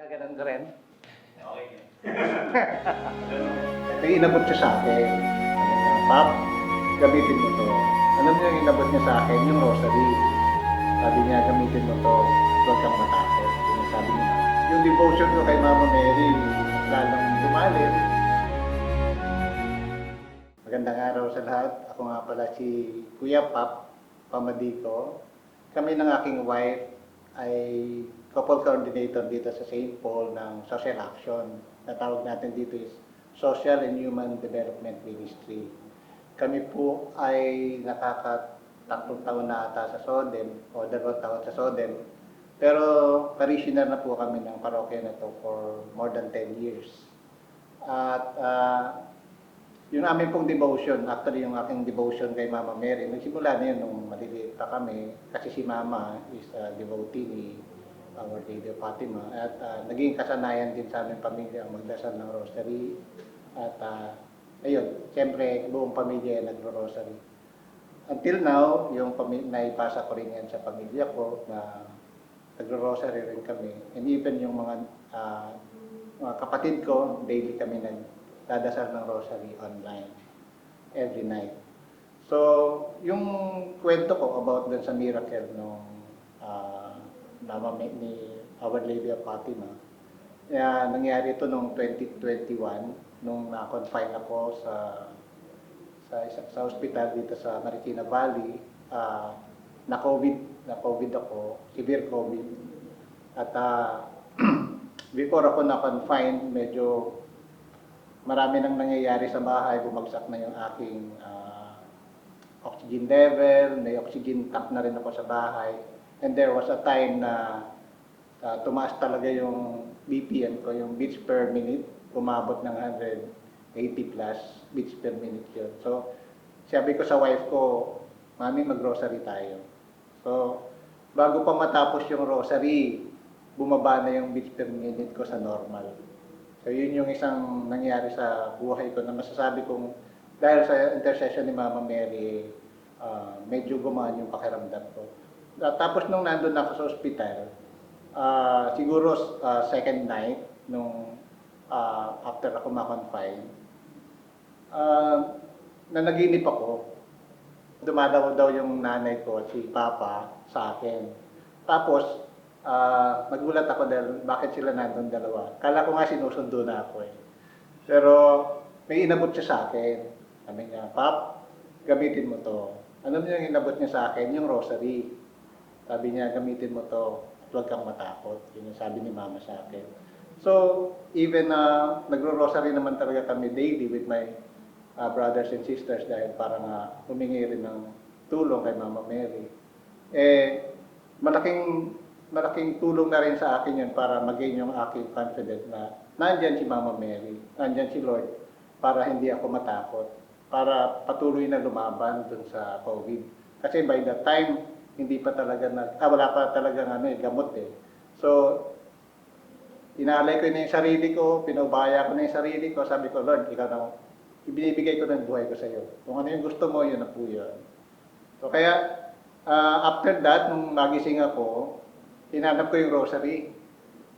Gaganon ka rin? Okay. May inabot siya sa akin. Sabi niya, Pap, gamitin mo to. Alam niyo yung inabot niya sa akin? Yung rosary. Sabi niya, gamitin mo to. Huwag kang matakot. Yung sabi niya, yung devotion ko kay Mama Mary, lalong lumalim. Magandang araw sa lahat. Ako nga pala si Kuya Pap Pamadiko. Kami ng aking wife ay couple coordinator dito sa St. Paul ng Social Action. Natawag natin dito is Social and Human Development Ministry. Kami po ay nakakatatlong taon na ata sa SODEM o 2 taon sa SODEM. Pero parishioner na po kami ng parokya na to for more than 10 years. At yung aming pong devotion, actually yung aking devotion kay Mama Mary, nagsimula na yun nung maliliit pa kami kasi si Mama is a devotee ni Our Lady of Fatima at naging kasanayan din sa aming pamilya ang magdasal ng rosary at ayun, siyempre buong pamilya ay nagro-rosary. Until now, yung naipasa ko rin yan sa pamilya ko na nagro-rosary rin kami and even yung mga kapatid ko, daily kami nagdadasal ng rosary online every night. So, yung kwento ko about dun sa miracle nung Mama ni Our Lady of Fatima, nangyari ito noong 2021 nung na-confine ako sa hospital dito sa Marikina Valley. Na-COVID ako, severe COVID. At before ako na-confine, medyo marami nang nangyayari sa bahay, bumagsak na yung aking oxygen level, may oxygen tank na rin ako sa bahay. And there was a time na tumaas talaga yung BPM ko, yung beats per minute, umabot ng 180 plus beats per minute yun. So, sabi ko sa wife ko, Mami, mag-rosary tayo. So, bago pa matapos yung rosary, bumaba na yung beats per minute ko sa normal. So, yun yung isang nangyari sa buhay ko na masasabi kong dahil sa intercession ni Mama Mary, medyo gumaan yung pakiramdam ko. Tapos nung nandun ako sa ospital, siguro second night, nung after ako ma-confine, nanaginip ako. Dumadaw daw yung nanay ko, si Papa, sa akin. Tapos, nagulat ako dahil bakit sila nandun dalawa. Kala ko nga sinusundo na ako eh. Pero may inabot siya sa akin. Sabi niya, Pap, gamitin mo to. Ano niya yung inabot niya sa akin? Yung rosary. Sabi niya, gamitin mo to, huwag kang matakot. Yun yung sabi ni Mama sa akin. So, even nagro-rosary naman talaga kami daily with my brothers and sisters dahil para nga humingi rin ng tulong kay Mama Mary. Malaking tulong na rin sa akin yun para mag-gain yung aking confidence na nandyan si Mama Mary, nandyan si Lord para hindi ako matakot, para patuloy na lumaban dun sa COVID. Kasi by that time, hindi pa talaga wala pa talaga gamot eh. So, inaalay ko na yung sarili ko, pinubaya ko na yung sarili ko, sabi ko, Lord, ikaw na, ibinibigay ko ng buhay ko sa iyo. Kung ano yung gusto mo, yun na po yun. So, kaya, after that, nung magising ako, hinanap ko yung rosary.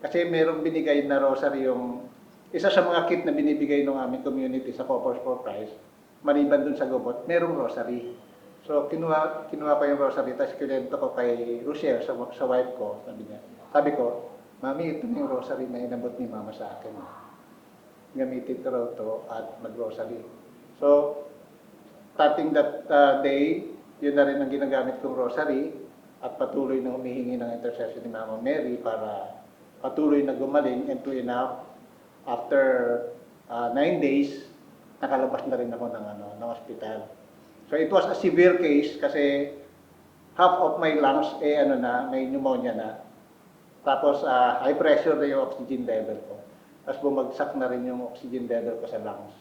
Kasi merong binigay na rosary yung, isa sa mga kit na binibigay ng aming community sa Coppers for Christ, maliban dun sa gubot, merong rosary. So, kinuha ko yung rosary, tapos kinento ko kay Rochelle, sa wife ko, sabi ko, Mami, ito na yung rosary na inabot ni Mama sa akin. Gamitin ko raw to at mag-rosary. So, starting that day, yun na rin ang ginagamit kong rosary at patuloy na humihingi ng intercession ni Mama Mary para patuloy na gumaling and true enough, after 9 days, nakalabas na rin ako ng hospital. So it was a severe case kasi half of my lungs may pneumonia na. Tapos high pressure na yung oxygen level ko. Tapos bumagsak na rin yung oxygen level ko sa lungs.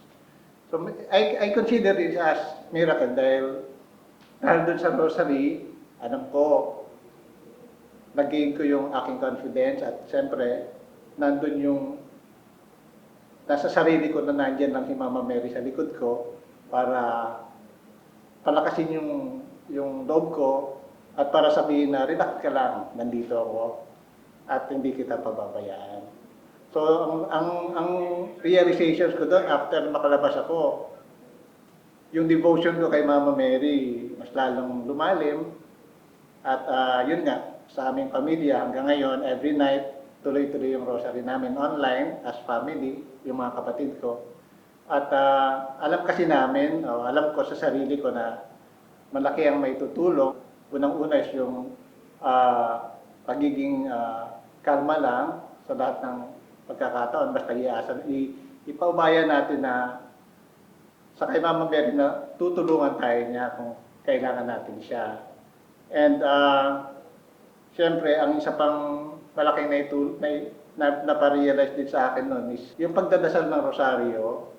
So I consider this as miracle dahil doon sa rosary, alam ko, nag-gain ko yung aking confidence at siyempre, nandun yung nasa sarili ko na nandyan lang si Mama Mary sa likod ko para palakasin yung loob ko at para sabihin na relax ka lang, nandito ako at hindi kita pababayaan. So, ang realizations ko doon after makalabas ako, yung devotion ko kay Mama Mary mas lalong lumalim. At yun nga, sa aming pamilya hanggang ngayon, every night, tuloy-tuloy yung rosary namin online as family, yung mga kapatid ko. At alam kasi namin, alam ko sa sarili ko na malaki ang maitutulong. Unang-una is yung pagiging kalma lang sa lahat ng pagkakataon. Basta ipaubaya natin na sa kay Mama Mary na tutulungan tayo niya kung kailangan natin siya. And siyempre, ang isa pang malaking naparealize din sa akin noon is yung pagdadasal ng rosaryo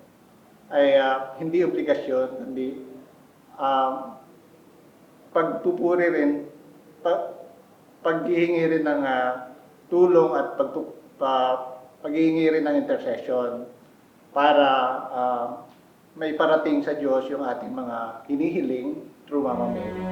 ay hindi obligasyon, hindi pagpupuri rin, paghihingi rin ng tulong at paghihingi rin ng intercession para may parating sa Diyos yung ating mga hinihiling through Mama Mary.